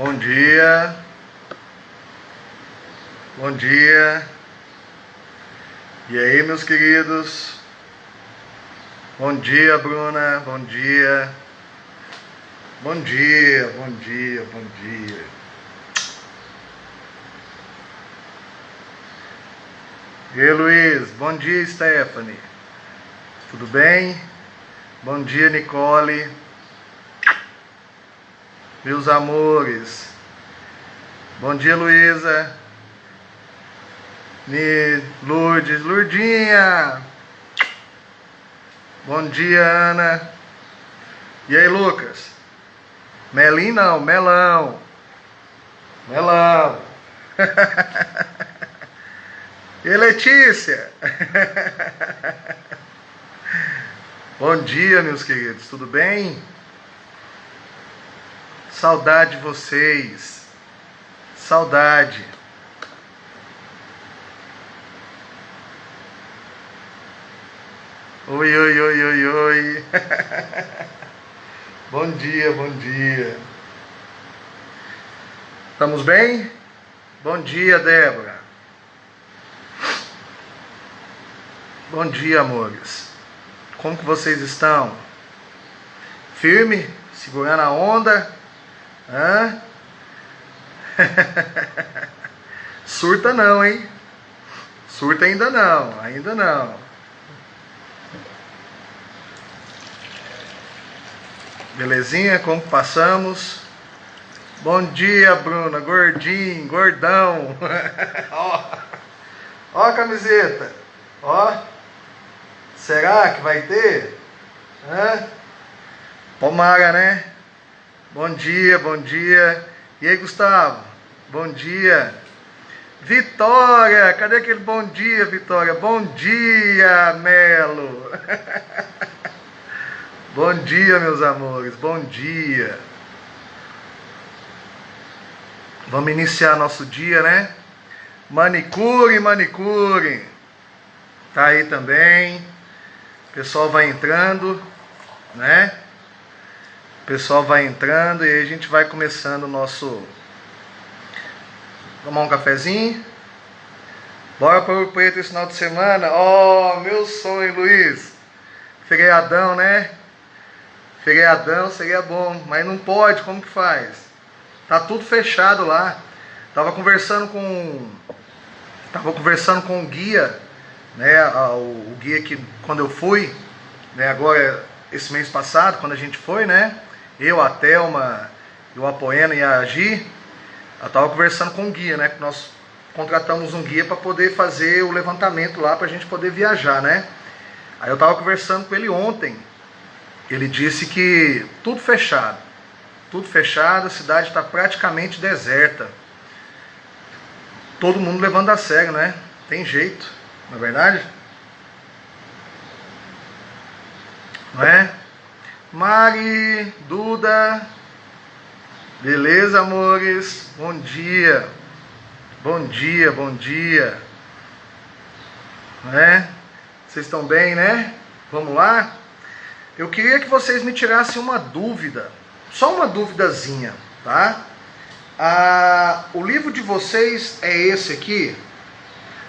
Bom dia. Bom dia. E aí, meus queridos? Bom dia, Bruna. Bom dia. Bom dia, bom dia, bom dia. E aí, Luiz? Bom dia, Stephanie. Tudo bem? Bom dia, Nicole. Meus amores. Bom dia, Luísa. Lourdes. Lourdinha. Bom dia, Ana. E aí, Lucas? Melim não, melão. Melão. E Letícia? Bom dia, meus queridos, tudo bem? Saudade de vocês. Saudade. Oi, oi, oi, oi, oi. Bom dia, bom dia. Estamos bem? Bom dia, Débora. Bom dia, amores. Como que vocês estão? Firme? Segurando a onda? Hã? Surta não, hein? Surta ainda não, ainda não. Belezinha? Como passamos? Bom dia, Bruna. Gordinho, gordão. Ó a camiseta. Ó. Será que vai ter? Hã? Tomara, né? Bom dia, bom dia. E aí, Gustavo? Bom dia. Vitória, cadê aquele bom dia, Vitória? Bom dia, Melo. Bom dia, meus amores, bom dia. Vamos iniciar nosso dia, né? Manicure, manicure. Tá aí também. O pessoal vai entrando, né? O pessoal vai entrando e aí a gente vai começando o nosso... Tomar um cafezinho. Bora para o Preto esse final de semana. Oh, meu sonho, Luiz. Feriadão, né? Feriadão seria bom, mas não pode, como que faz? Tá tudo fechado lá. Tava conversando com o guia, né? O guia que quando eu fui, né? Agora esse mês passado, quando a gente foi, né? Eu, a Thelma, o Apoena e a Gi, eu tava conversando com o guia, né? Que nós contratamos um guia para poder fazer o levantamento lá, pra gente poder viajar, né? Aí eu tava conversando com ele ontem. Ele disse que tudo fechado, a cidade está praticamente deserta. Todo mundo levando a sério, né? Tem jeito, não é verdade? Não é? Mari, Duda, beleza, amores? Bom dia, bom dia, bom dia. Não é? Vocês estão bem, né? Vamos lá? Eu queria que vocês me tirassem uma dúvida, só uma duvidazinha, tá? O livro de vocês é esse aqui?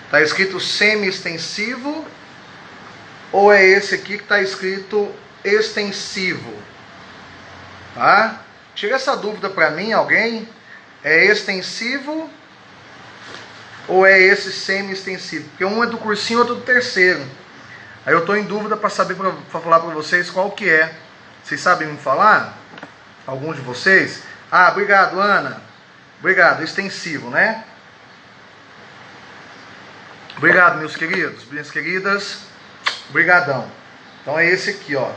Tá escrito semi-extensivo ou é esse aqui que tá escrito extensivo? Tá? Tira essa dúvida para mim, alguém. É extensivo ou é esse semi-extensivo? Porque um é do cursinho, outro do terceiro. Aí eu estou em dúvida para saber, para falar para vocês qual que é. Vocês sabem me falar? Alguns de vocês? Ah, obrigado, Ana. Obrigado, extensivo, né? Obrigado, meus queridos, minhas queridas. Obrigadão. Então é esse aqui, ó.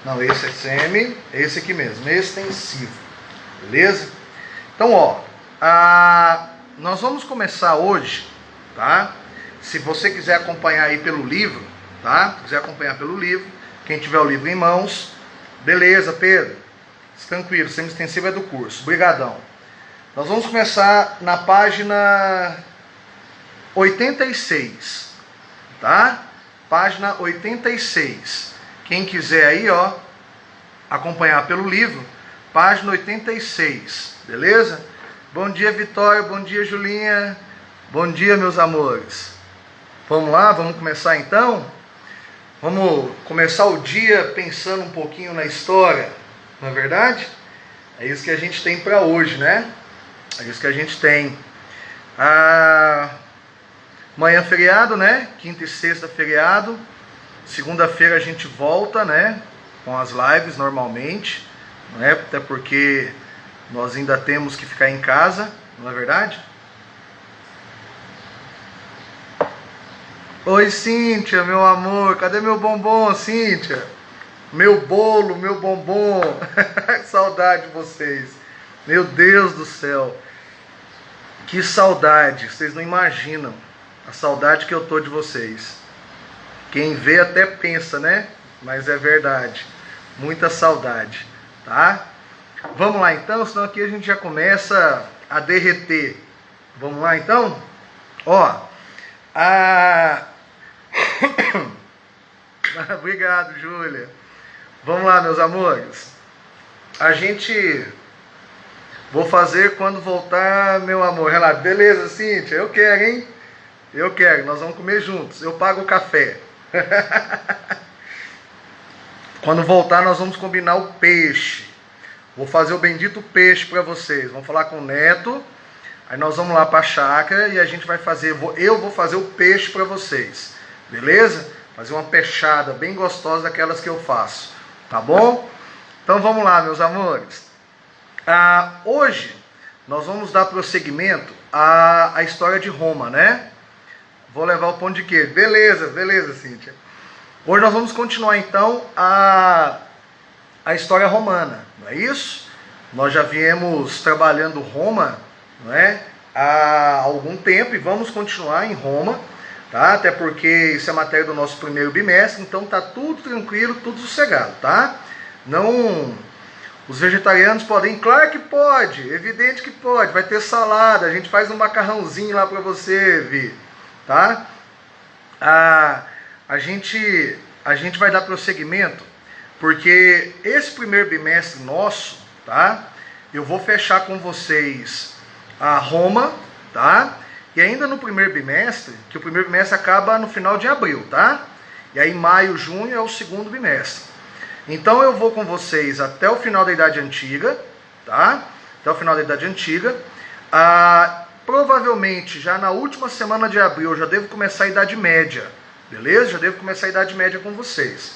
Não, esse é semi, esse aqui mesmo, extensivo. Beleza? Então, ó, nós vamos começar hoje, tá? Se você quiser acompanhar aí pelo livro, tá? Quiser acompanhar pelo livro, quem tiver o livro em mãos, beleza, Pedro? Tranquilo, semi-extensivo é do curso. Obrigadão. Nós vamos começar na página 86, tá? Página 86. Quem quiser aí, ó, acompanhar pelo livro, página 86, beleza? Bom dia, Vitória, bom dia, Julinha, bom dia, meus amores. Vamos lá, vamos começar então? Vamos começar o dia pensando um pouquinho na história, não é verdade? É isso que a gente tem para hoje, né? É isso que a gente tem. Amanhã feriado, né? Quinta e sexta feriado. Segunda-feira a gente volta, né? Com as lives normalmente, né? Até porque nós ainda temos que ficar em casa, não é verdade? Oi, Cíntia, meu amor. Cadê meu bombom, Cíntia? Meu bolo, meu bombom. Saudade de vocês. Meu Deus do céu. Que saudade. Vocês não imaginam a saudade que eu tô de vocês. Quem vê até pensa, né? Mas é verdade. Muita saudade, tá? Vamos lá então, senão aqui a gente já começa a derreter. Vamos lá então? Ó, Obrigado, Júlia. Vamos lá, meus amores. A gente... Vou fazer quando voltar, meu amor. Relato. Beleza, Cíntia? Eu quero, hein? Eu quero. Nós vamos comer juntos. Eu pago o café. Quando voltar, nós vamos combinar o peixe. Vou fazer o bendito peixe para vocês. Vamos falar com o Neto. Aí nós vamos lá para a chácara e a gente vai fazer... Eu vou fazer o peixe para vocês. Beleza? Fazer uma peixada bem gostosa daquelas que eu faço. Tá bom? Então vamos lá, meus amores. Hoje nós vamos dar prosseguimento à história de Roma, né? Vou levar o pão de queijo. Beleza, beleza, Cíntia. Hoje nós vamos continuar então a história romana, não é isso? Nós já viemos trabalhando Roma, não é? Há algum tempo e vamos continuar em Roma, tá? Até porque isso é matéria do nosso primeiro bimestre, então tá tudo tranquilo, tudo sossegado, tá? Não... Os vegetarianos podem? Claro que pode, evidente que pode. Vai ter salada, a gente faz um macarrãozinho lá para você, Vi, tá? A gente vai dar prosseguimento, porque esse primeiro bimestre nosso, tá? Eu vou fechar com vocês a Roma, tá? E ainda no primeiro bimestre, que o primeiro bimestre acaba no final de abril, tá? E aí maio, junho é o segundo bimestre. Então eu vou com vocês até o final da Idade Antiga, tá? Até o final da Idade Antiga. Provavelmente já na última semana de abril eu já devo começar a Idade Média, beleza? Já devo começar a Idade Média com vocês.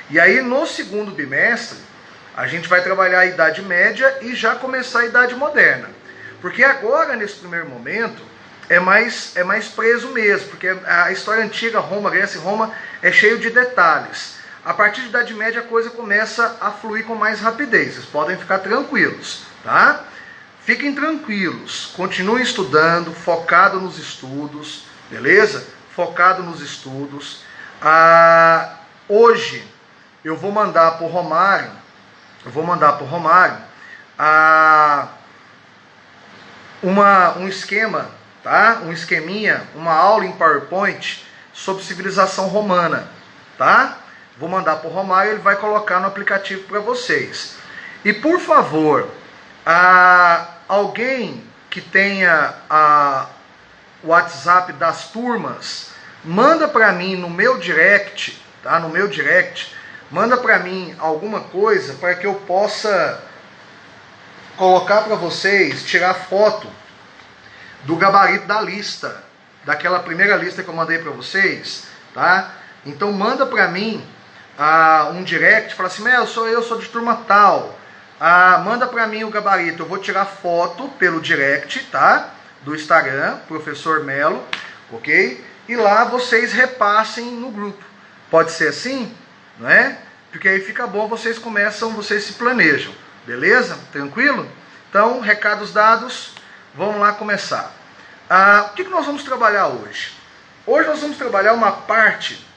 E aí no segundo bimestre a gente vai trabalhar a Idade Média e já começar a Idade Moderna. Porque agora, nesse primeiro momento, é mais preso mesmo, porque a história antiga, Roma, Grécia e Roma, é cheio de detalhes. A partir da Idade Média a coisa começa a fluir com mais rapidez, vocês podem ficar tranquilos, tá? Fiquem tranquilos, continuem estudando, focado nos estudos, beleza? Focado nos estudos. Hoje eu vou mandar para o Romário, um esquema, tá? Um esqueminha, uma aula em PowerPoint sobre civilização romana, tá? Vou mandar para o Romário, ele vai colocar no aplicativo para vocês. E por favor, alguém que tenha o WhatsApp das turmas, manda para mim no meu direct, tá? No meu direct, manda para mim alguma coisa para que eu possa colocar para vocês, tirar foto do gabarito da lista, daquela primeira lista que eu mandei para vocês, tá? Então manda para mim um direct, fala assim, eu sou de turma tal, manda para mim o gabarito, eu vou tirar foto pelo direct, tá? Do Instagram, Professor Melo, ok? E lá vocês repassem no grupo. Pode ser assim, não é? Porque aí fica bom, vocês se planejam, beleza? Tranquilo? Então, recados dados, vamos lá começar. O que nós vamos trabalhar hoje? Hoje nós vamos trabalhar uma parte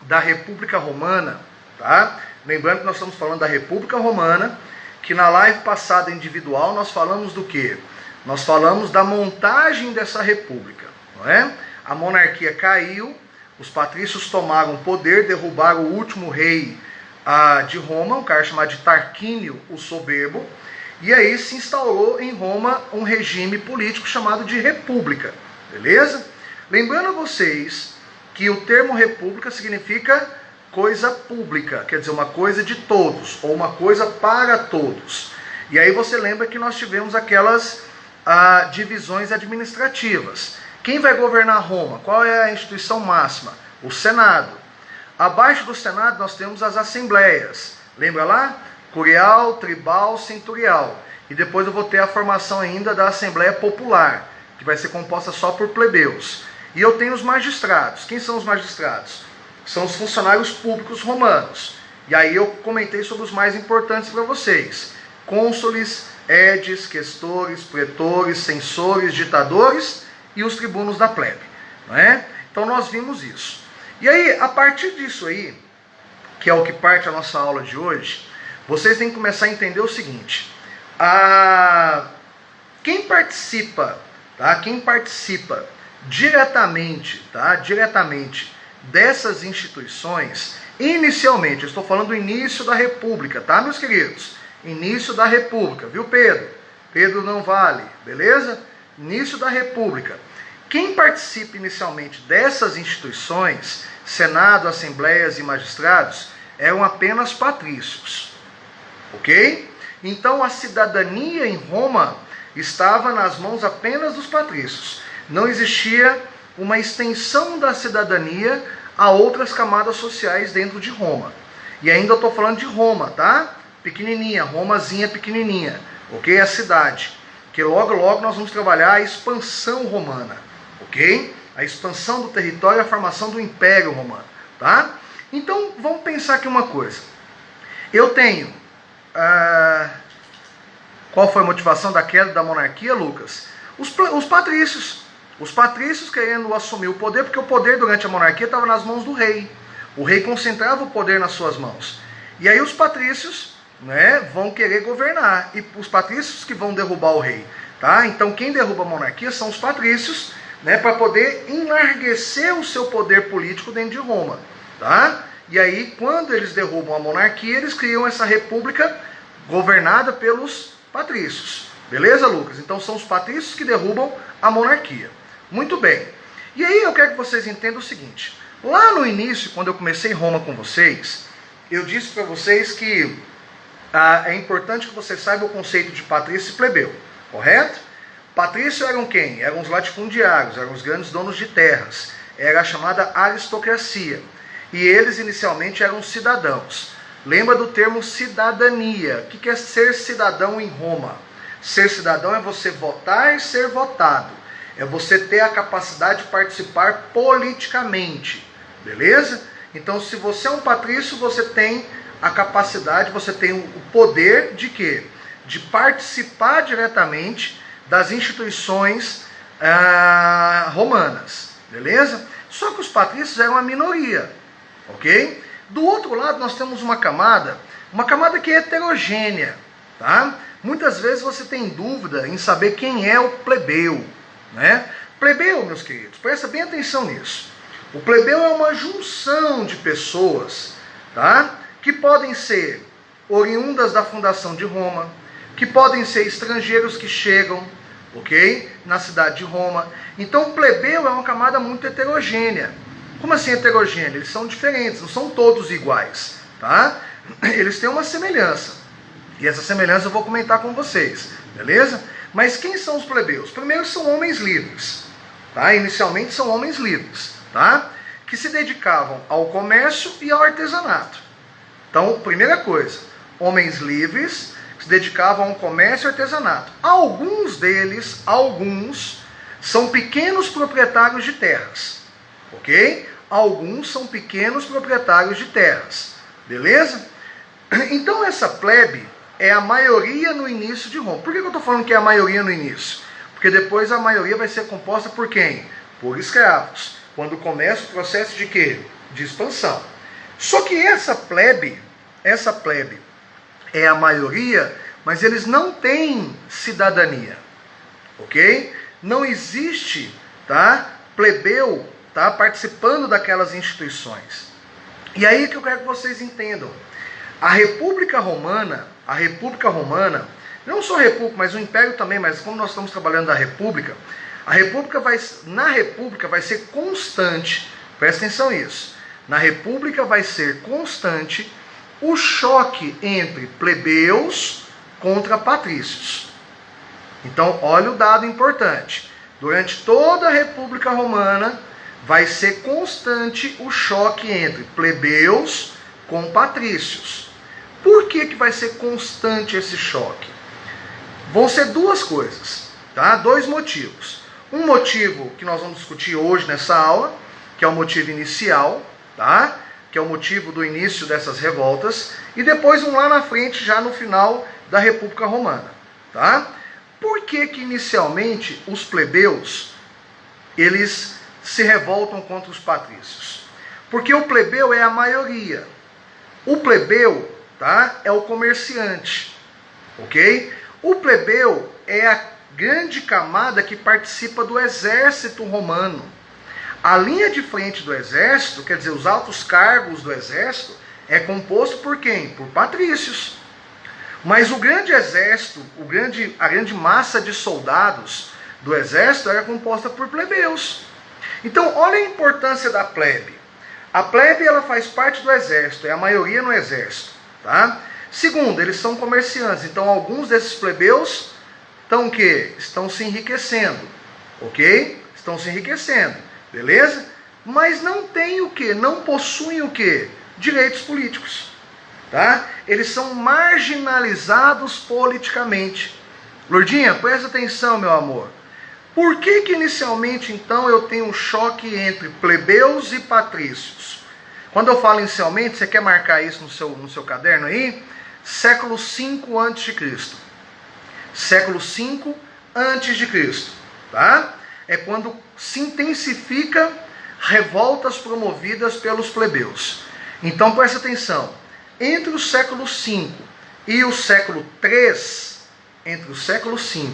da República Romana, tá? Lembrando que nós estamos falando da República Romana, que na live passada individual nós falamos do quê? Nós falamos da montagem dessa república, não é? A monarquia caiu, os patrícios tomaram o poder, derrubaram o último rei de Roma, um cara chamado de Tarquínio o Soberbo, e aí se instaurou em Roma um regime político chamado de república, beleza? Lembrando a vocês que o termo república significa coisa pública, quer dizer, uma coisa de todos, ou uma coisa para todos. E aí você lembra que nós tivemos aquelas divisões administrativas. Quem vai governar Roma? Qual é a instituição máxima? O Senado. Abaixo do Senado nós temos as assembleias. Lembra lá? Curial, tribal, centurial. E depois eu vou ter a formação ainda da Assembleia Popular, que vai ser composta só por plebeus. E eu tenho os magistrados. Quem são os magistrados? São os funcionários públicos romanos. E aí eu comentei sobre os mais importantes para vocês. Cônsules, edes, questores, pretores, censores, ditadores e os tribunos da plebe. Não é? Então nós vimos isso. E aí, a partir disso aí, que é o que parte a nossa aula de hoje, vocês têm que começar a entender o seguinte. Quem participa diretamente dessas instituições, inicialmente, eu estou falando do início da República, tá, meus queridos? Início da República, viu, Pedro? Pedro não vale, beleza? Início da República. Quem participa inicialmente dessas instituições, Senado, Assembleias e Magistrados, eram apenas patrícios, ok? Então a cidadania em Roma estava nas mãos apenas dos patrícios. Não existia uma extensão da cidadania a outras camadas sociais dentro de Roma. E ainda eu estou falando de Roma, tá? Pequenininha, Romazinha pequenininha, ok? A cidade. Que logo nós vamos trabalhar a expansão romana, ok? A expansão do território e a formação do Império Romano, tá? Então, vamos pensar aqui uma coisa. Eu tenho... qual foi a motivação da queda da monarquia, Lucas? Os patrícios. Os patrícios querendo assumir o poder, porque o poder durante a monarquia estava nas mãos do rei. O rei concentrava o poder nas suas mãos. E aí os patrícios, né, vão querer governar. E os patrícios que vão derrubar o rei. Tá? Então quem derruba a monarquia são os patrícios, né, para poder enlarguecer o seu poder político dentro de Roma. Tá? E aí, quando eles derrubam a monarquia, eles criam essa república governada pelos patrícios. Beleza, Lucas? Então são os patrícios que derrubam a monarquia. Muito bem. E aí eu quero que vocês entendam o seguinte. Lá no início, quando eu comecei Roma com vocês, eu disse para vocês que é importante que vocês saibam o conceito de patrício e plebeu. Correto? Patrício eram quem? Eram os latifundiários, eram os grandes donos de terras. Era a chamada aristocracia. E eles inicialmente eram cidadãos. Lembra do termo cidadania. O que é ser cidadão em Roma? Ser cidadão é você votar e ser votado. É você ter a capacidade de participar politicamente. Beleza? Então, se você é um patrício, você tem a capacidade, você tem o poder de quê? De participar diretamente das instituições romanas. Beleza? Só que os patrícios eram a minoria. Ok? Do outro lado, nós temos uma camada que é heterogênea. Tá? Muitas vezes você tem dúvida em saber quem é o plebeu. Né? Plebeu, meus queridos, presta bem atenção nisso. O plebeu é uma junção de pessoas, tá? Que podem ser oriundas da fundação de Roma, que podem ser estrangeiros que chegam, ok? Na cidade de Roma. Então o plebeu é uma camada muito heterogênea. Como assim heterogênea? Eles são diferentes, não são todos iguais, tá? Eles têm uma semelhança. E essa semelhança eu vou comentar com vocês, beleza? Mas quem são os plebeus? Primeiro são homens livres, tá? Inicialmente são homens livres, tá? Que se dedicavam ao comércio e ao artesanato. Então, primeira coisa, homens livres que se dedicavam ao comércio e ao artesanato. Alguns deles, são pequenos proprietários de terras, ok? Alguns são pequenos proprietários de terras, beleza? Então essa plebe é a maioria no início de Roma. Por que eu estou falando que é a maioria no início? Porque depois a maioria vai ser composta por quem? Por escravos. Quando começa o processo de quê? De expansão. Só que essa plebe é a maioria, mas eles não têm cidadania. Ok? Não existe, tá, plebeu, tá, participando daquelas instituições. E aí que eu quero que vocês entendam. A República Romana, não só a República, mas o Império também, mas como nós estamos trabalhando na República vai ser constante, presta atenção nisso, na República vai ser constante o choque entre plebeus contra patrícios. Então, olha o dado importante. Durante toda a República Romana, vai ser constante o choque entre plebeus com patrícios. Por que vai ser constante esse choque? Vão ser duas coisas, tá? Dois motivos. Um motivo que nós vamos discutir hoje nessa aula, que é o motivo inicial, tá? Que é o motivo do início dessas revoltas, e depois um lá na frente, já no final da República Romana, tá? Por que inicialmente os plebeus, eles se revoltam contra os patrícios? Porque o plebeu é a maioria. O plebeu, tá, é o comerciante, ok? O plebeu é a grande camada que participa do exército romano. A linha de frente do exército, quer dizer, os altos cargos do exército, é composto por quem? Por patrícios. Mas o grande exército, a grande massa de soldados do exército era composta por plebeus. Então, olha a importância da plebe. A plebe, ela faz parte do exército, é a maioria no exército, tá? Segundo, eles são comerciantes, então alguns desses plebeus estão o quê? Estão se enriquecendo, ok? Estão se enriquecendo, beleza? Mas não tem o quê? Não possuem o quê? Direitos políticos, tá? Eles são marginalizados politicamente. Lourdinha, presta atenção, meu amor. Por que inicialmente, então, eu tenho um choque entre plebeus e patrícios? Quando eu falo inicialmente, você quer marcar isso no seu caderno aí? Século V a.C. Século V a.C., tá? É quando se intensifica revoltas promovidas pelos plebeus. Então, presta atenção. Entre o século V e o século III, entre o século V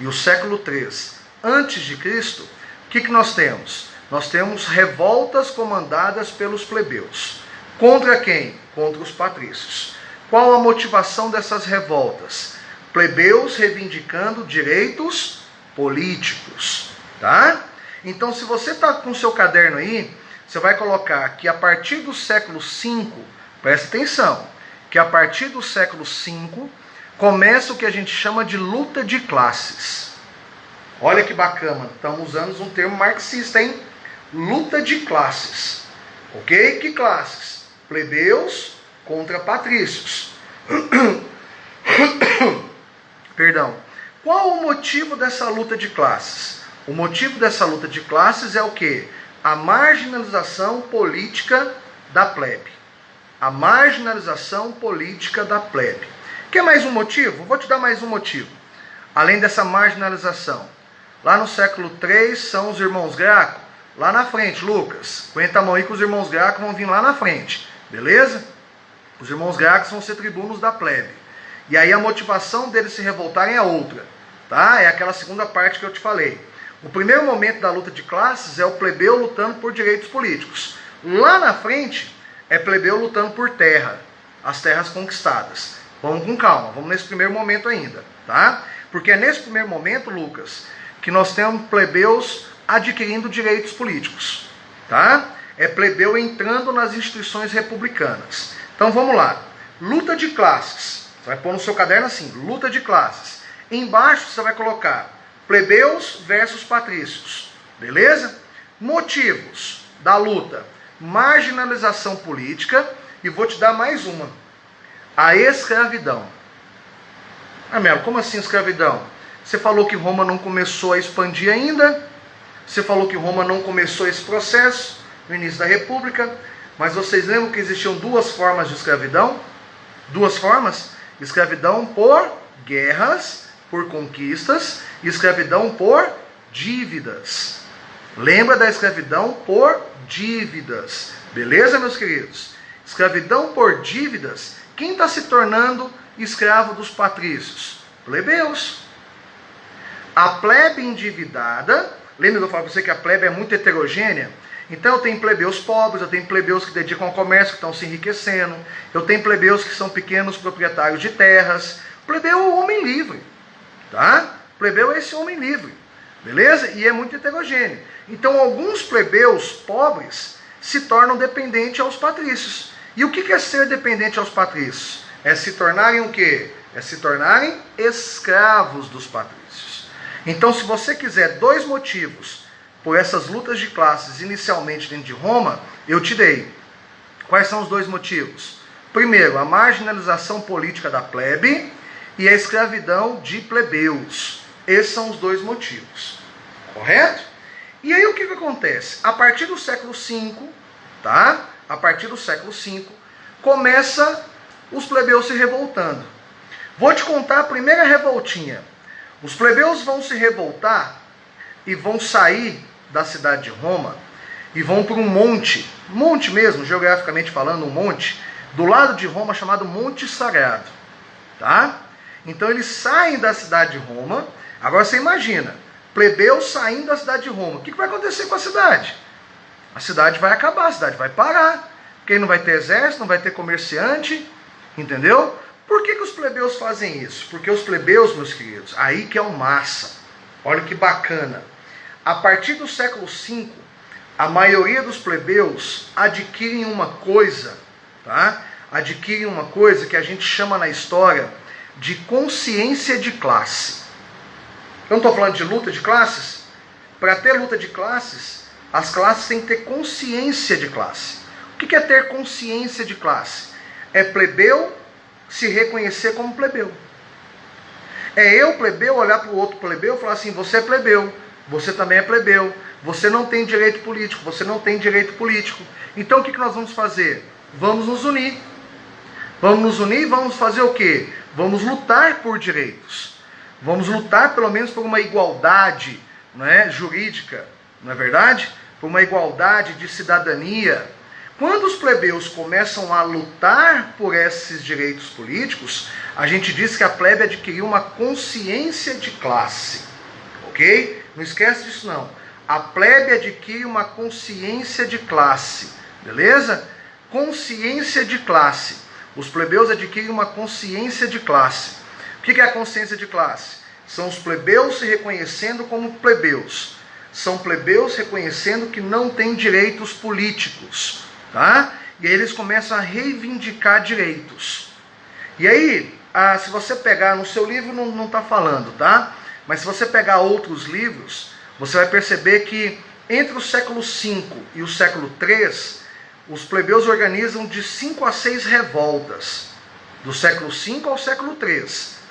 e o século III antes de Cristo, o que nós temos? Nós temos revoltas comandadas pelos plebeus. Contra quem? Contra os patrícios. Qual a motivação dessas revoltas? Plebeus reivindicando direitos políticos, tá? Então, se você está com o seu caderno aí, você vai colocar que a partir do século V, presta atenção, que a partir do século V começa o que a gente chama de luta de classes. Olha que bacana, estamos usando um termo marxista, hein? Luta de classes, ok? Que classes? Plebeus contra patrícios. Perdão. Qual o motivo dessa luta de classes? O motivo dessa luta de classes é o quê? A marginalização política da plebe. A marginalização política da plebe. Quer mais um motivo? Vou te dar mais um motivo. Além dessa marginalização. Lá no século III são os irmãos Graco. Lá na frente, Lucas. Aguenta a mão aí que os irmãos Graco vão vir lá na frente. Beleza? Os irmãos Gracos vão ser tribunos da plebe. E aí a motivação deles se revoltarem é outra. Tá? É aquela segunda parte que eu te falei. O primeiro momento da luta de classes é o plebeu lutando por direitos políticos. Lá na frente é plebeu lutando por terra. As terras conquistadas. Vamos com calma. Vamos nesse primeiro momento ainda. Tá? Porque é nesse primeiro momento, Lucas, que nós temos plebeus adquirindo direitos políticos, tá? É plebeu entrando nas instituições republicanas. Então vamos lá. Luta de classes. Você vai pôr no seu caderno assim, luta de classes. Embaixo você vai colocar plebeus versus patrícios. Beleza? Motivos da luta. Marginalização política. E vou te dar mais uma. A escravidão. Ah, Melo, como assim escravidão? Você falou que Roma não começou a expandir ainda. Você falou que Roma não começou esse processo no início da República. Mas vocês lembram que existiam duas formas de escravidão? Duas formas? Escravidão por guerras, por conquistas, e escravidão por dívidas. Lembra da escravidão por dívidas. Beleza, meus queridos? Escravidão por dívidas. Quem está se tornando escravo dos patrícios? Plebeus. A plebe endividada Lembra que eu falei para você que a plebe é muito heterogênea? Então eu tenho plebeus pobres, eu tenho plebeus que dedicam ao comércio, que estão se enriquecendo, eu tenho plebeus que são pequenos proprietários de terras. Plebeu é o homem livre, tá? Plebeu é esse homem livre, beleza? E é muito heterogêneo. Então alguns plebeus pobres se tornam dependentes aos patrícios. E o que é ser dependente aos patrícios? É se tornarem o quê? É se tornarem escravos dos patrícios. Então, se você quiser 2 motivos por essas lutas de classes inicialmente dentro de Roma, eu te dei. Quais são os 2 motivos? Primeiro, a marginalização política da plebe e a escravidão de plebeus. Esses são os 2 motivos. Correto? E aí o que acontece? A partir do século V, tá? A partir do século V, começa os plebeus se revoltando. Vou te contar a primeira revoltinha. Os plebeus vão se revoltar e vão sair da cidade de Roma e vão para um monte mesmo, geograficamente falando, um monte, do lado de Roma chamado Monte Sagrado, tá? Então eles saem da cidade de Roma. Agora você imagina, plebeus saindo da cidade de Roma. O que vai acontecer com a cidade? A cidade vai acabar, a cidade vai parar. Porque não vai ter exército, não vai ter comerciante, entendeu? Por que os plebeus fazem isso? Porque os plebeus, meus queridos, aí que é o massa. Olha que bacana. A partir do século V, a maioria dos plebeus adquirem uma coisa, tá? Adquirem uma coisa que a gente chama na história de consciência de classe. Eu não estou falando de luta de classes? Para ter luta de classes, as classes têm que ter consciência de classe. O que é ter consciência de classe? É plebeu se reconhecer como plebeu. É eu, plebeu, olhar para o outro plebeu e falar assim, você é plebeu, você também é plebeu, você não tem direito político, você não tem direito político. Então o que nós vamos fazer? Vamos nos unir. Vamos nos unir e vamos fazer o quê? Vamos lutar por direitos. Vamos lutar pelo menos por uma igualdade, não é, jurídica, não é verdade? Por uma igualdade de cidadania. Quando os plebeus começam a lutar por esses direitos políticos, a gente diz que a plebe adquiriu uma consciência de classe. Ok? Não esquece disso não. A plebe adquire uma consciência de classe. Beleza? Consciência de classe. Os plebeus adquirem uma consciência de classe. O que é a consciência de classe? São os plebeus se reconhecendo como plebeus. São plebeus reconhecendo que não têm direitos políticos. Tá? E aí eles começam a reivindicar direitos. E aí, se você pegar, no seu livro não está falando, tá? Mas se você pegar outros livros, você vai perceber que entre o século V e o século III, os plebeus organizam de 5 a 6 revoltas. Do século V ao século III,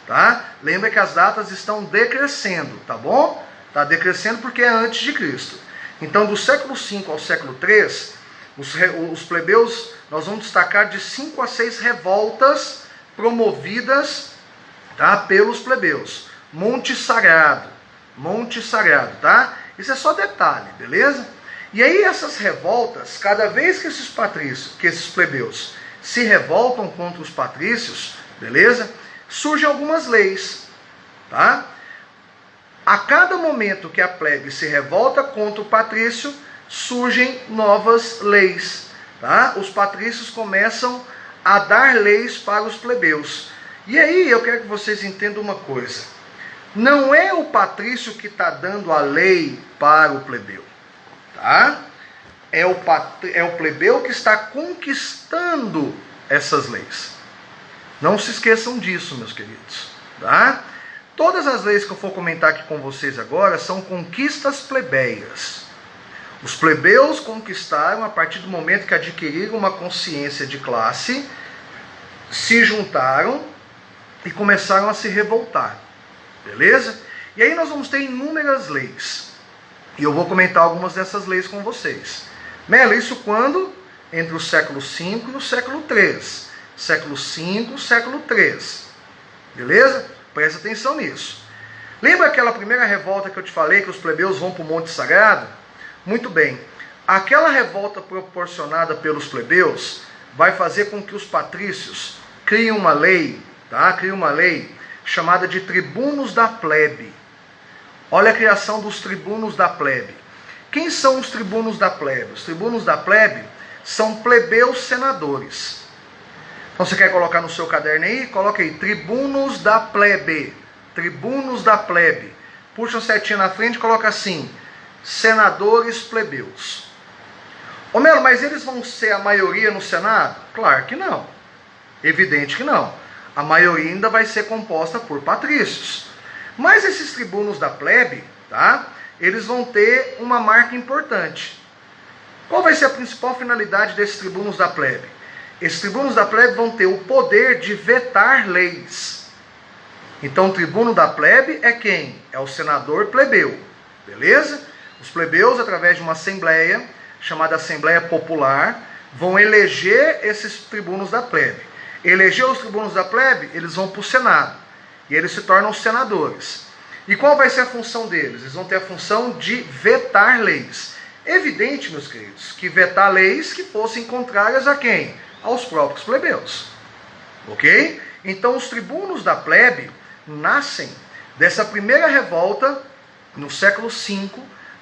tá? Lembra que as datas estão decrescendo, tá bom? Está decrescendo porque é antes de Cristo. Então, do século V ao século III, os plebeus, nós vamos destacar de 5 a 6 revoltas promovidas, tá, pelos plebeus. Monte Sagrado, tá? Isso é só detalhe, beleza? E aí essas revoltas, cada vez que esses patrícios, que esses plebeus se revoltam contra os patrícios, beleza? Surgem algumas leis, tá? A cada momento que a plebe se revolta contra o patrício, surgem novas leis, tá? Os patrícios começam a dar leis para os plebeus. E aí eu quero que vocês entendam uma coisa. Não é o patrício que está dando a lei para o plebeu, tá? É o plebeu que está conquistando essas leis. Não se esqueçam disso, meus queridos, tá? Todas as leis que eu for comentar aqui com vocês agora são conquistas plebeias. Os plebeus conquistaram a partir do momento que adquiriram uma consciência de classe, se juntaram e começaram a se revoltar. Beleza? E aí nós vamos ter inúmeras leis. E eu vou comentar algumas dessas leis com vocês. Melo, isso quando? Entre o século V e o século III. Século V, século III. Beleza? Presta atenção nisso. Lembra aquela primeira revolta que eu te falei, que os plebeus vão para o Monte Sagrado? Muito bem. Aquela revolta proporcionada pelos plebeus vai fazer com que os patrícios criem uma lei, tá? Criem uma lei chamada de tribunos da plebe. Olha a criação dos tribunos da plebe. Quem são os tribunos da plebe? Os tribunos da plebe são plebeus senadores. Então você quer colocar no seu caderno aí? Coloca aí, tribunos da plebe. Tribunos da plebe. Puxa um setinho na frente e coloca assim, senadores plebeus. Ô Melo, mas eles vão ser a maioria no Senado? Claro que não. Evidente que não. A maioria ainda vai ser composta por patrícios. Mas esses tribunos da plebe, tá? Eles vão ter uma marca importante. Qual vai ser a principal finalidade desses tribunos da plebe? Esses tribunos da plebe vão ter o poder de vetar leis. Então o tribuno da plebe é quem? É o senador plebeu. Beleza? Os plebeus, através de uma assembleia, chamada Assembleia Popular, vão eleger esses tribunos da plebe. Eleger os tribunos da plebe, eles vão para o Senado. E eles se tornam senadores. E qual vai ser a função deles? Eles vão ter a função de vetar leis. Evidente, meus queridos, que vetar leis que fossem contrárias a quem? Aos próprios plebeus. Ok? Então os tribunos da plebe nascem dessa primeira revolta no século V,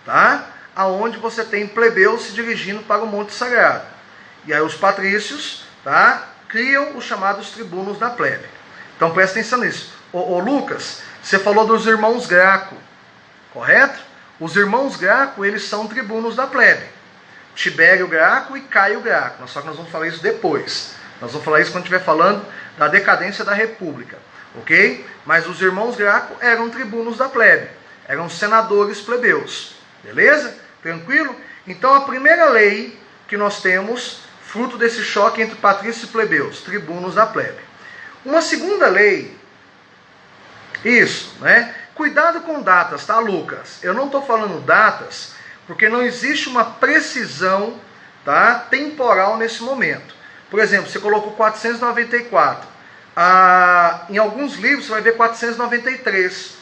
tá? Aonde você tem plebeus se dirigindo para o Monte Sagrado. E aí os patrícios, tá? Criam os chamados tribunos da plebe. Então presta atenção nisso. Ô Lucas, você falou dos irmãos Graco, correto? Os irmãos Graco, eles são tribunos da plebe. Tibério Graco e Caio Graco. Só que nós vamos falar isso depois. Nós vamos falar isso quando estiver falando da decadência da república. Ok? Mas os irmãos Graco eram tribunos da plebe. Eram senadores plebeus. Beleza? Tranquilo? Então a primeira lei que nós temos, fruto desse choque entre patrícios e plebeus, tribunos da plebe. Uma segunda lei, isso, né? Cuidado com datas, tá, Lucas? Eu não estou falando datas, porque não existe uma precisão, tá, temporal nesse momento. Por exemplo, você colocou 494. Em alguns livros você vai ver 493.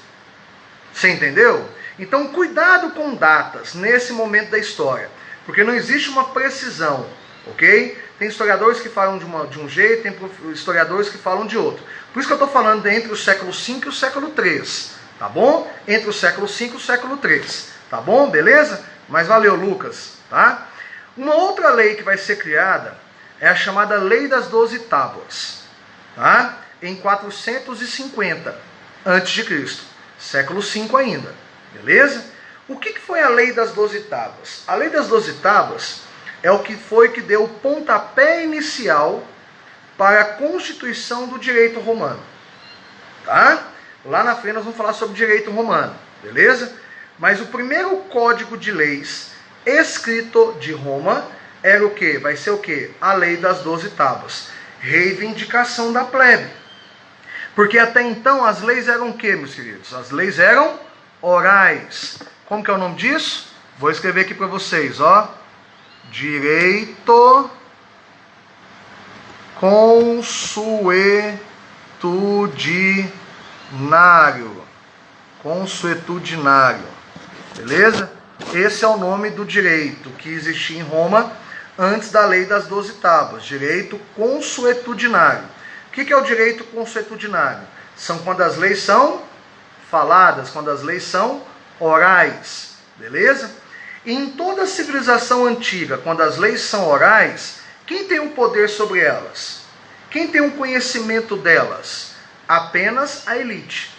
Você entendeu? Então, cuidado com datas nesse momento da história, porque não existe uma precisão, ok? Tem historiadores que falam de um jeito, tem historiadores que falam de outro. Por isso que eu estou falando entre o século V e o século III, tá bom? Entre o século V e o século III, tá bom? Beleza? Mas valeu, Lucas, tá? Uma outra lei que vai ser criada é a chamada Lei das 12 Tábuas, tá? Em 450 a.C., século V ainda, beleza? O que foi a Lei das 12 Tábuas? A Lei das 12 Tábuas é o que foi que deu o pontapé inicial para a constituição do direito romano, tá? Lá na frente nós vamos falar sobre direito romano, beleza? Mas o primeiro código de leis escrito de Roma era o quê? Vai ser o quê? A Lei das 12 Tábuas. Reivindicação da plebe. Porque até então as leis eram o quê, meus queridos? As leis eram orais. Como que é o nome disso? Vou escrever aqui para vocês, ó. Direito consuetudinário. Consuetudinário. Beleza? Esse é o nome do direito que existia em Roma antes da Lei das 12 Tábuas. Direito consuetudinário. O que é o direito consuetudinário? São quando as leis são faladas, quando as leis são orais. Beleza? E em toda a civilização antiga, quando as leis são orais, quem tem o poder sobre elas? Quem tem o conhecimento delas? Apenas a elite.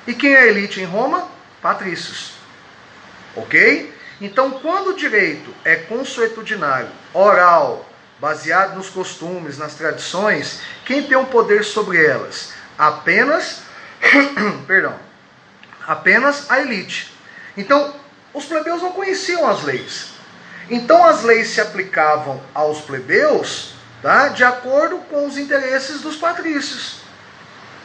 E quem é a elite em Roma? Patrícios. Ok? Então, quando o direito é consuetudinário, oral, baseado nos costumes, nas tradições, quem tem o poder sobre elas? Apenas, apenas a elite. Então, os plebeus não conheciam as leis. Então, as leis se aplicavam aos plebeus, tá, de acordo com os interesses dos patrícios.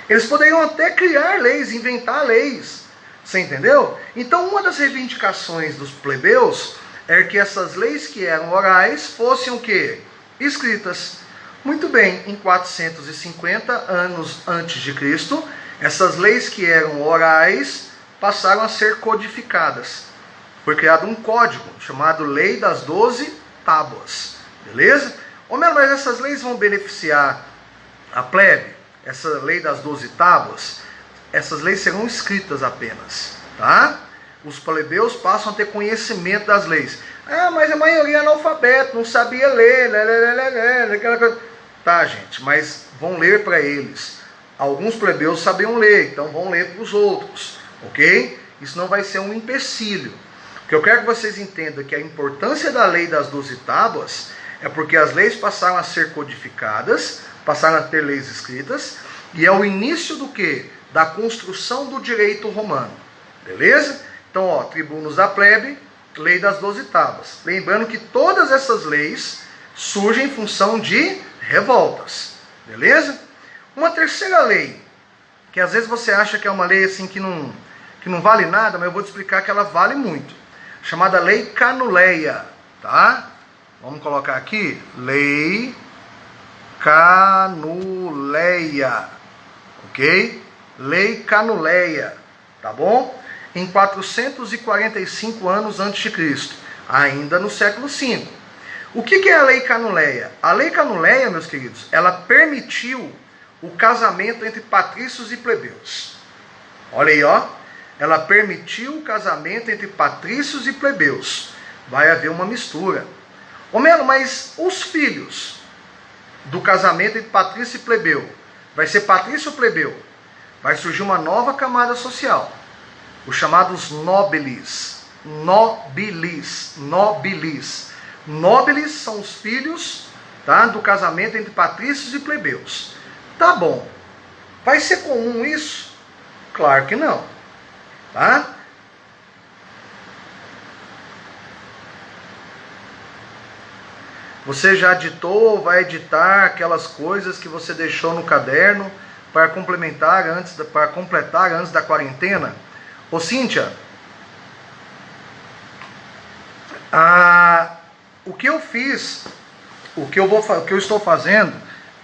Eles poderiam até criar leis, inventar leis. Você entendeu? Então, uma das reivindicações dos plebeus era que essas leis que eram orais fossem o quê? Escritas. Muito bem, em 450 anos antes de Cristo, essas leis que eram orais passaram a ser codificadas. Foi criado um código chamado Lei das 12 Tábuas. Beleza? Mas essas leis vão beneficiar a plebe? Essa Lei das 12 Tábuas, essas leis serão escritas apenas, tá? os plebeus passam a ter conhecimento das leis. Ah, mas a maioria é analfabeto, não sabia ler, aquela coisa. Tá, gente, mas vão ler para eles. Alguns plebeus sabiam ler, então vão ler para os outros, ok? Isso não vai ser um empecilho. O que eu quero que vocês entendam é que a importância da lei das 12 tábuas é porque as leis passaram a ser codificadas, passaram a ter leis escritas, e é o início do quê? Da construção do direito romano. Beleza? Então, ó, tribunos da plebe, lei das 12 tábuas. Lembrando que todas essas leis surgem em função de revoltas. Beleza? Uma terceira lei, que às vezes você acha que é uma lei assim que não vale nada, mas eu vou te explicar que ela vale muito. Chamada Lei Canuleia, tá? Vamos colocar aqui, Lei Canuleia, ok? Lei Canuleia, tá bom? Em 445 anos antes de Cristo, ainda no século V. O que é a Lei Canuleia? A Lei Canuleia, meus queridos, ela permitiu o casamento entre patrícios e plebeus. Olha aí, ó. Ela permitiu o casamento entre patrícios e plebeus. Vai haver uma mistura. Ô Melo, mas os filhos do casamento entre patrício e plebeu, vai ser patrício ou plebeu? Vai surgir uma nova camada social. Os chamados nobilis. Nobilis. Nobilis. Nobilis são os filhos, tá, do casamento entre patrícios e plebeus. Tá bom. Vai ser comum isso? Claro que não. Tá? Você já editou ou vai editar aquelas coisas que você deixou no caderno para completar antes da quarentena? Ô Cíntia, o que eu fiz, o que eu estou fazendo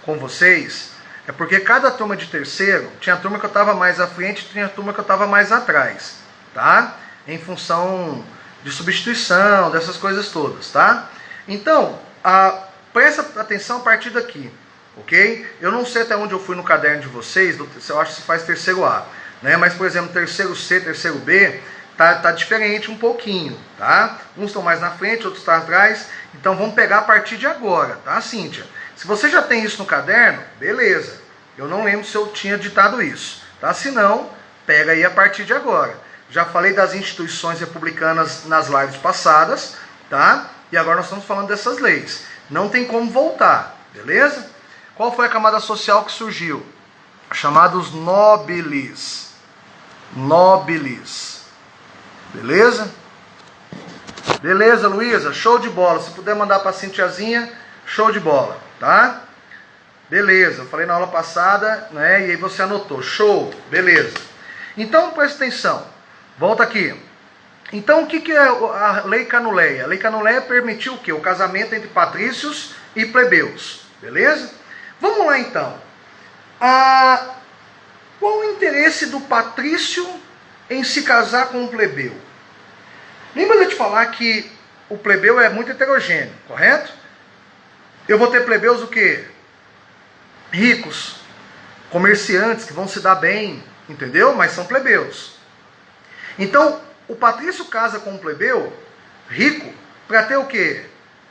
com vocês, é porque cada turma de terceiro, tinha turma que eu estava mais à frente, tinha turma que eu estava mais atrás, tá? Em função de substituição, dessas coisas todas, tá? Então, presta atenção a partir daqui, ok? Eu não sei até onde eu fui no caderno de vocês, eu acho que se faz terceiro A, né? Mas, por exemplo, terceiro C, terceiro B, tá diferente um pouquinho, tá? Uns estão mais na frente, outros estão atrás, então vamos pegar a partir de agora, tá, Cíntia? Se você já tem isso no caderno, beleza. Eu não lembro se eu tinha ditado isso, tá? Se não, pega aí a partir de agora. Já falei das instituições republicanas nas lives passadas, tá? E agora nós estamos falando dessas leis. Não tem como voltar, beleza? Qual foi a camada social que surgiu? Chamados nobilis. Nobilis. Beleza? Beleza, Luísa? Show de bola. Se puder mandar para a Cintiazinha, show de bola, tá? Beleza, eu falei na aula passada, né? E aí você anotou. Show, beleza. Então, presta atenção. Volta aqui. Então, o que é a Lei Canuleia? A Lei Canuleia permitiu o quê? O casamento entre patrícios e plebeus. Beleza? Vamos lá, então. Qual o interesse do patrício em se casar com um plebeu? Lembra de eu te falar que o plebeu é muito heterogêneo, correto? Eu vou ter plebeus o quê? Ricos, comerciantes que vão se dar bem, entendeu? Mas são plebeus. Então, o patrício casa com um plebeu rico para ter o quê?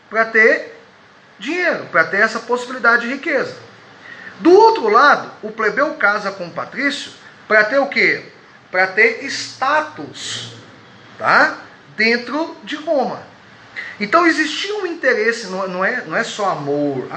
Para ter dinheiro, para ter essa possibilidade de riqueza. Do outro lado, o plebeu casa com o patrício para ter o quê? Para ter status, tá? Dentro de Roma. Então existia um interesse, não é só amor,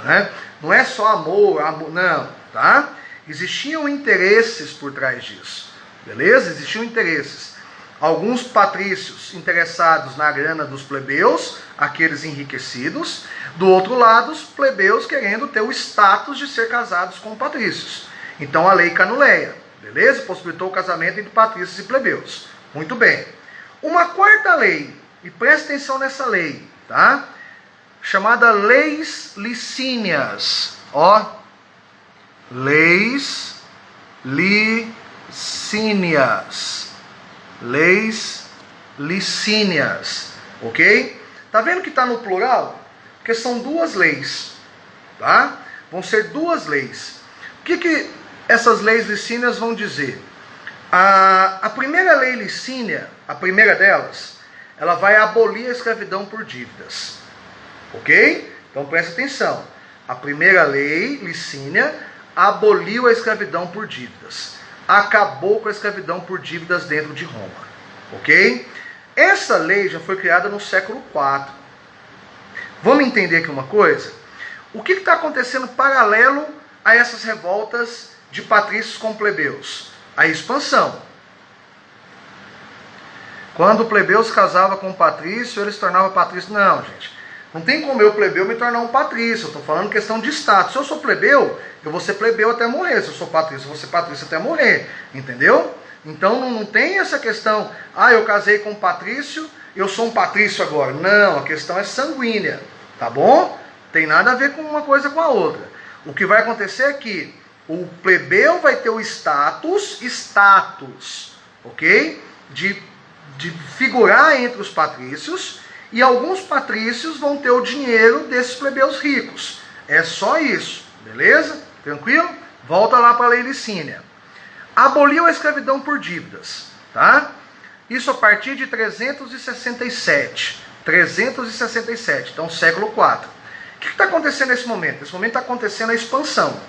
né? Não é só amor, não, tá? Existiam interesses por trás disso, beleza? Existiam interesses. Alguns patrícios interessados na grana dos plebeus, aqueles enriquecidos. Do outro lado, os plebeus querendo ter o status de ser casados com patrícios. Então a Lei Canuleia, beleza? Possibilitou o casamento entre patrícios e plebeus. Muito bem. Uma quarta lei, e presta atenção nessa lei, tá? Chamada Leis Licínias. Ó, Leis Licínias. Leis Licínias, ok? Tá vendo que está no plural? Porque são duas leis, tá? Vão ser duas leis. O que essas leis licínias vão dizer? A primeira lei licínia, a primeira delas, ela vai abolir a escravidão por dívidas. Ok? Então presta atenção. A primeira lei licínia aboliu a escravidão por dívidas. Acabou com a escravidão por dívidas dentro de Roma. Ok? Essa lei já foi criada no século IV. Vamos entender aqui uma coisa? O que está acontecendo paralelo a essas revoltas de patrícios com plebeus? A expansão. Quando o plebeu se casava com o patrício, ele se tornava patrício. Não, gente. Não tem como eu, plebeu, me tornar um patrício. Eu estou falando questão de status. Se eu sou plebeu, eu vou ser plebeu até morrer. Se eu sou patrício, eu vou ser patrício até morrer. Entendeu? Então não tem essa questão, eu casei com um patrício, eu sou um patrício agora. Não, a questão é sanguínea. Tá bom? Tem nada a ver com uma coisa com a outra. O que vai acontecer é que o plebeu vai ter o status, ok? De figurar entre os patrícios, e alguns patrícios vão ter o dinheiro desses plebeus ricos. É só isso, beleza? Tranquilo? Volta lá para a lei licínia. Aboliu a escravidão por dívidas, tá? Isso a partir de 367. 367, então século IV. O que está acontecendo nesse momento? Nesse momento está acontecendo a expansão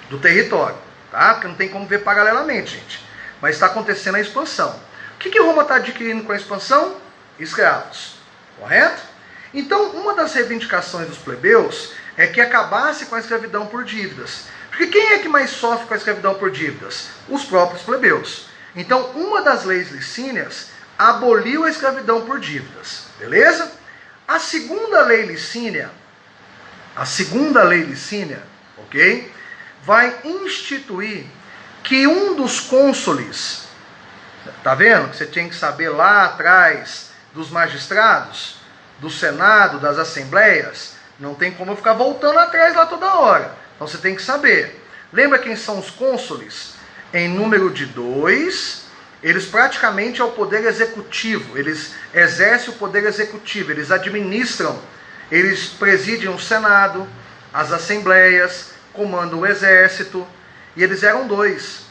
do território, tá? Porque não tem como ver paralelamente, gente. Mas está acontecendo a expansão. O que Roma está adquirindo com a expansão? Escravos, correto? Então, uma das reivindicações dos plebeus é que acabasse com a escravidão por dívidas. Porque quem é que mais sofre com a escravidão por dívidas? Os próprios plebeus. Então, uma das leis licínias aboliu a escravidão por dívidas. Beleza? A segunda lei licínia, ok? Vai instituir que um dos cônsules, tá vendo? Que você tinha que saber lá atrás dos magistrados, do Senado, das assembleias, não tem como eu ficar voltando atrás lá toda hora. Então você tem que saber. Lembra quem são os cônsules? Em número de 2, eles praticamente é o poder executivo, eles exercem o poder executivo, eles administram, eles presidem o Senado, as assembleias, comandam o exército, e eles eram 2,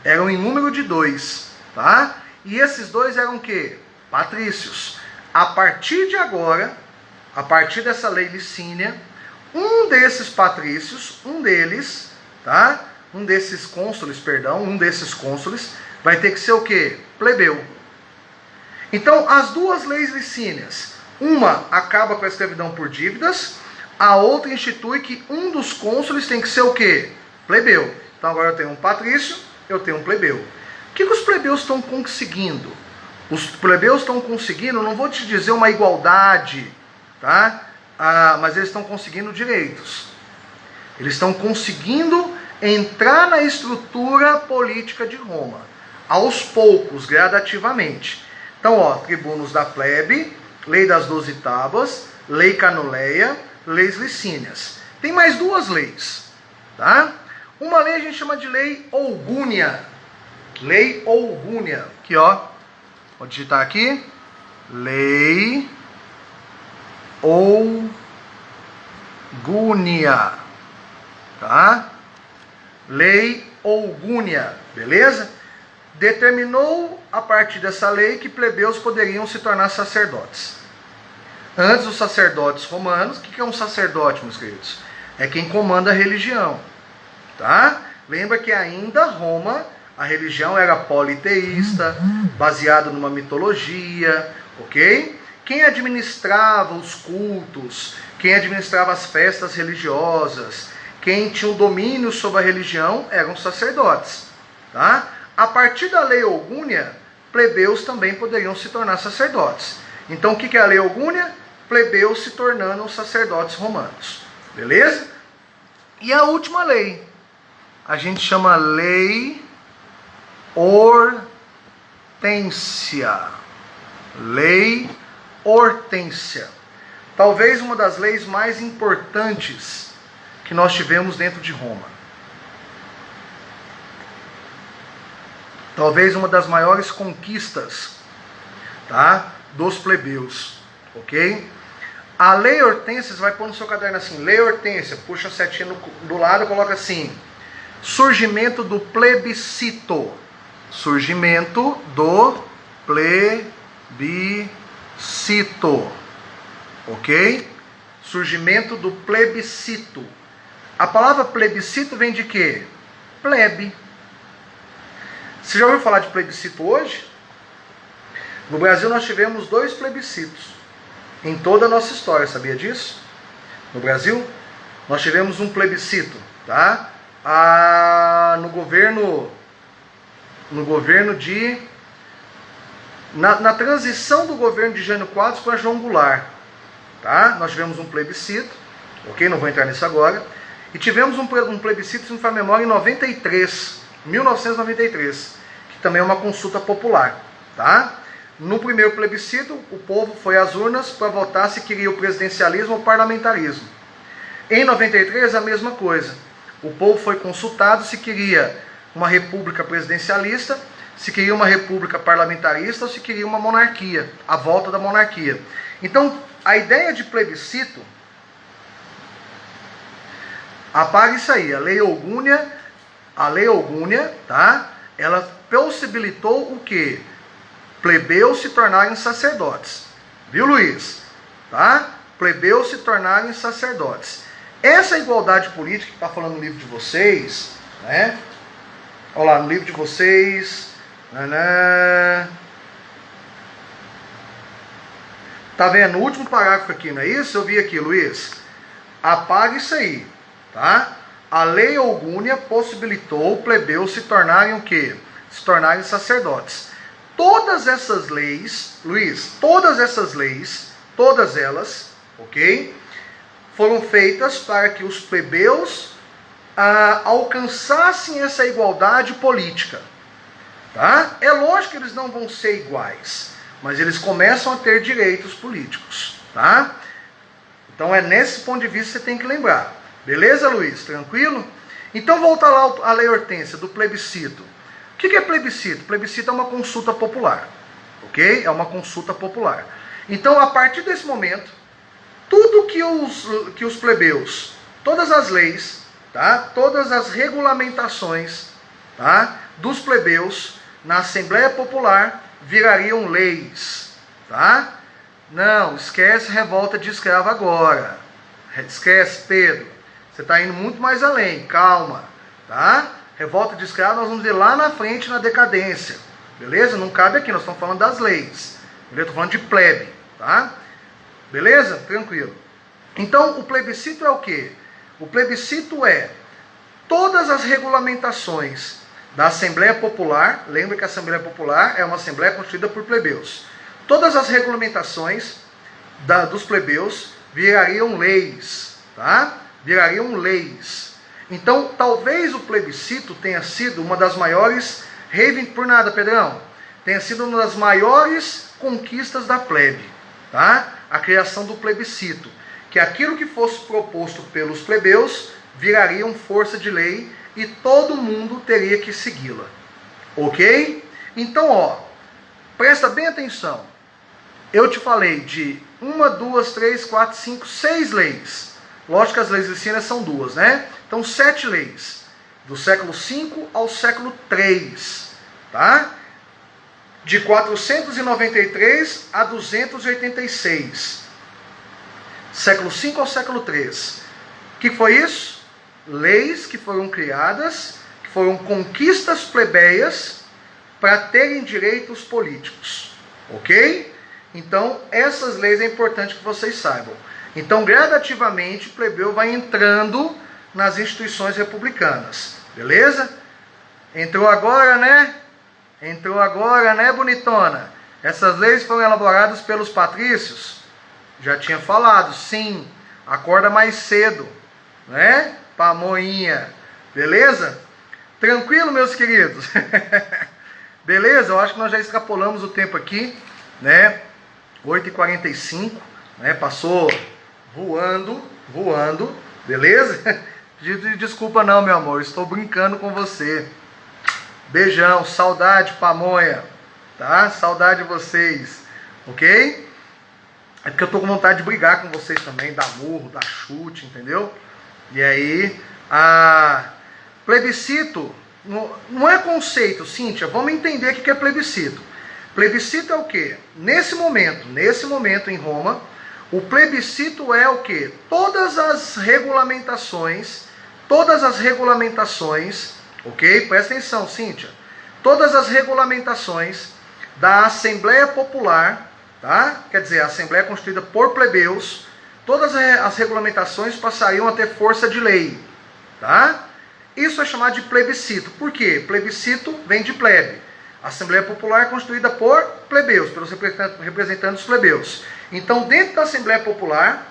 eram em número de 2, tá? E esses 2 eram o quê? Patrícios. A partir de agora, a partir dessa lei licínia, um desses patrícios, um desses cônsules, vai ter que ser o quê? Plebeu. Então, as duas leis licínias, uma acaba com a escravidão por dívidas, a outra institui que um dos cônsules tem que ser o quê? Plebeu. Então, agora eu tenho um patrício, eu tenho um plebeu. O que os plebeus estão conseguindo? Os plebeus estão conseguindo, não vou te dizer uma igualdade, tá? Mas eles estão conseguindo direitos. Eles estão conseguindo entrar na estrutura política de Roma, aos poucos, gradativamente. Então, tribunos da plebe, lei das 12 tábuas, lei canuleia, leis licínias. Tem mais 2 leis, tá? Uma lei a gente chama de lei Ougúnia. Lei Ougúnia. Aqui, vou digitar aqui. Lei Ougúnia, tá? Lei Ougúnia, beleza? Determinou a partir dessa lei que plebeus poderiam se tornar sacerdotes. Antes, os sacerdotes romanos, o que é um sacerdote, meus queridos? É quem comanda a religião, tá? Lembra que ainda Roma, a religião era politeísta, baseada numa mitologia, ok? Quem administrava os cultos, quem administrava as festas religiosas, quem tinha o domínio sobre a religião eram os sacerdotes, tá? A partir da lei Ougúnia, plebeus também poderiam se tornar sacerdotes. Então o que é a lei Ougúnia? Plebeus se tornando sacerdotes romanos, beleza? E a última lei, a gente chama lei Hortência. Lei Hortência. Talvez uma das leis mais importantes que nós tivemos dentro de Roma. Talvez uma das maiores conquistas, tá, dos plebeus, ok? A lei Hortência, você vai pôr no seu caderno assim, lei Hortência, puxa a setinha do lado e coloca assim, surgimento do plebiscito. Surgimento do plebiscito. Ok? Surgimento do plebiscito. A palavra plebiscito vem de quê? Plebe. Você já ouviu falar de plebiscito hoje? No Brasil nós tivemos 2 plebiscitos em toda a nossa história, sabia disso? No Brasil nós tivemos um plebiscito, tá? No governo de... Na transição do governo de Jânio Quadros para João Goulart, tá? Nós tivemos um plebiscito, ok? Não vou entrar nisso agora. E tivemos um plebiscito, se não me falha a memória, em 1993, que também é uma consulta popular, tá? No primeiro plebiscito, o povo foi às urnas para votar se queria o presidencialismo ou o parlamentarismo. Em 93, a mesma coisa. O povo foi consultado se queria uma república presidencialista, se queria uma república parlamentarista ou se queria uma monarquia, a volta da monarquia. Então, a ideia de plebiscito, apaga isso aí, a Lei Ogúnia, tá? Ela possibilitou o quê? Plebeus se tornarem sacerdotes. Viu, Luiz? Tá? Plebeus se tornarem sacerdotes. Essa igualdade política que está falando no livro de vocês, né? Olha lá, no livro de vocês. Tá vendo? O último parágrafo aqui, não é isso? Eu vi aqui, Luiz. Apaga isso aí, tá? A Lei Ogúnia possibilitou plebeus se tornarem o quê? Se tornarem sacerdotes. Todas essas leis, Luiz, todas elas, ok? Foram feitas para que os plebeus alcançassem essa igualdade política, tá? É lógico que eles não vão ser iguais, mas eles começam a ter direitos políticos, tá? Então é nesse ponto de vista que você tem que lembrar. Beleza, Luiz? Tranquilo? Então volta lá a Lei Hortência, do plebiscito. O que é plebiscito? Plebiscito é uma consulta popular, ok? É uma consulta popular. Então, a partir desse momento, tudo que os plebeus, todas as leis, tá? Todas as regulamentações, tá? Dos plebeus na Assembleia Popular virariam leis, tá? Não, esquece revolta de escravo agora. Esquece, Pedro. Você está indo muito mais além, calma, tá? Revolta de escravo nós vamos ver lá na frente na decadência, beleza? Não cabe aqui, nós estamos falando das leis, beleza? Estou falando de plebe, tá? Beleza? Tranquilo. Então, o plebiscito é o quê? O plebiscito é todas as regulamentações da Assembleia Popular, lembra que a Assembleia Popular é uma Assembleia constituída por plebeus. Todas as regulamentações dos plebeus virariam leis, tá? Virariam leis. Então, talvez o plebiscito tenha sido uma das maiores, por nada, Pedrão, tenha sido uma das maiores conquistas da plebe, tá? A criação do plebiscito, que aquilo que fosse proposto pelos plebeus virariam força de lei e todo mundo teria que segui-la, ok? Então, ó, presta bem atenção. Eu te falei de 1, 2, 3, 4, 5, 6 leis. Lógico que as leis licinas são 2, né? Então, 7 leis, do século V ao século III, tá? De 493 a 286. Século V ao século III. O que foi isso? Leis que foram criadas, que foram conquistas plebeias para terem direitos políticos, ok? Então, essas leis é importante que vocês saibam. Então, gradativamente, o plebeu vai entrando nas instituições republicanas. Beleza? Entrou agora, né? Entrou agora, né, bonitona? Essas leis foram elaboradas pelos patrícios? Já tinha falado, sim. Acorda mais cedo, né? Pamoinha. Beleza? Tranquilo, meus queridos? Beleza? Eu acho que nós já extrapolamos o tempo aqui, né? 8h45, né? Passou voando, beleza? Desculpa não, meu amor, estou brincando com você. Beijão, saudade, pamonha, tá? Saudade de vocês, ok? É porque eu tô com vontade de brigar com vocês também, dar murro, dar chute, entendeu? E aí, plebiscito não é conceito, Cíntia, vamos entender o que é plebiscito. Plebiscito é o quê? Nesse momento em Roma, o plebiscito é o quê? Todas as regulamentações, ok? Presta atenção, Cíntia. Todas as regulamentações da Assembleia Popular, tá? Quer dizer, a Assembleia constituída por plebeus, todas as regulamentações passariam a ter força de lei, tá? Isso é chamado de plebiscito. Por quê? Plebiscito vem de plebe. A Assembleia Popular é constituída por plebeus, pelos representantes plebeus. Então, dentro da Assembleia Popular,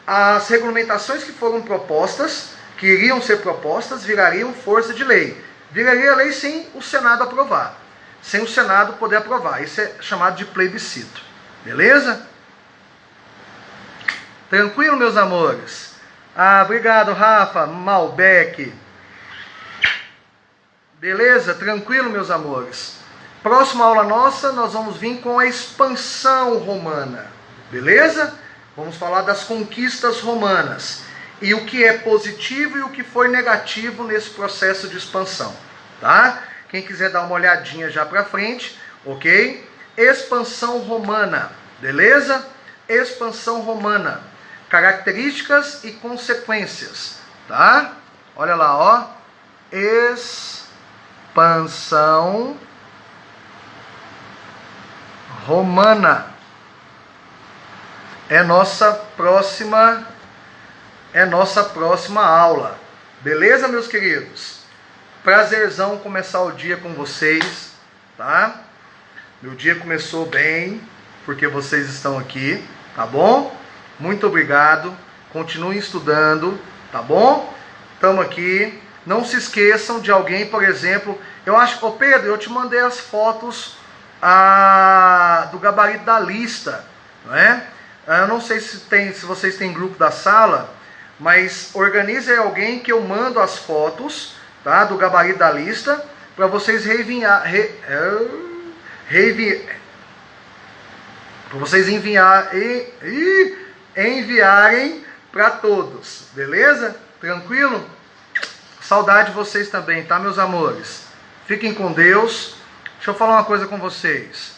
as regulamentações que foram propostas, que iriam ser propostas, virariam força de lei. Viraria lei sem o Senado aprovar. Sem o Senado poder aprovar. Isso é chamado de plebiscito. Beleza? Tranquilo, meus amores? Obrigado, Rafa, Malbec. Beleza? Tranquilo, meus amores? Próxima aula nossa, nós vamos vir com a expansão romana. Beleza? Vamos falar das conquistas romanas. E o que é positivo e o que foi negativo nesse processo de expansão. Tá? Quem quiser dar uma olhadinha já pra frente, ok? Expansão romana. Beleza? Expansão romana. Características e consequências. Tá? Olha lá, ó. Expansão romana é nossa próxima aula. Beleza, meus queridos? Prazerzão começar o dia com vocês, tá? Meu dia começou bem, porque vocês estão aqui, tá bom? Muito obrigado. Continuem estudando, tá bom? Estamos aqui. Não se esqueçam de alguém, por exemplo, eu acho, ô Pedro, eu te mandei as fotos do gabarito da lista, não é? Eu não sei se vocês têm grupo da sala, mas organize alguém que eu mando as fotos, tá, do gabarito da lista, para vocês enviarem para todos, beleza? Tranquilo? Saudade de vocês também, tá, meus amores? Fiquem com Deus. Deixa eu falar uma coisa com vocês.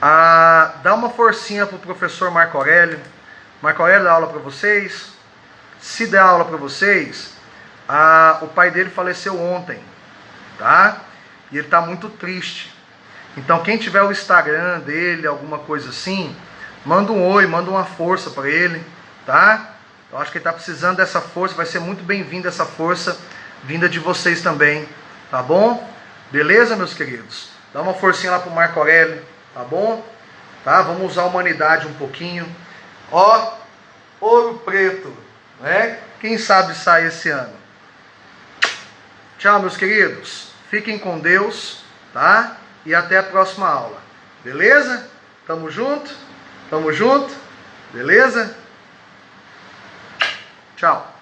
Dá uma forcinha pro professor Marco Aurélio. Marco Aurélio dá aula para vocês. Se der aula para vocês, o pai dele faleceu ontem, tá? E ele tá muito triste. Então quem tiver o Instagram dele, alguma coisa assim, manda um oi, manda uma força para ele, tá? Eu acho que ele tá precisando dessa força, vai ser muito bem-vinda essa força, vinda de vocês também, tá bom? Beleza, meus queridos? Dá uma forcinha lá pro Marco Aurélio, tá bom? Tá? Vamos usar a humanidade um pouquinho. Ó, Ouro Preto, né? Quem sabe sai esse ano. Tchau, meus queridos. Fiquem com Deus, tá? E até a próxima aula. Beleza? Tamo junto? Tamo junto? Beleza? Tchau.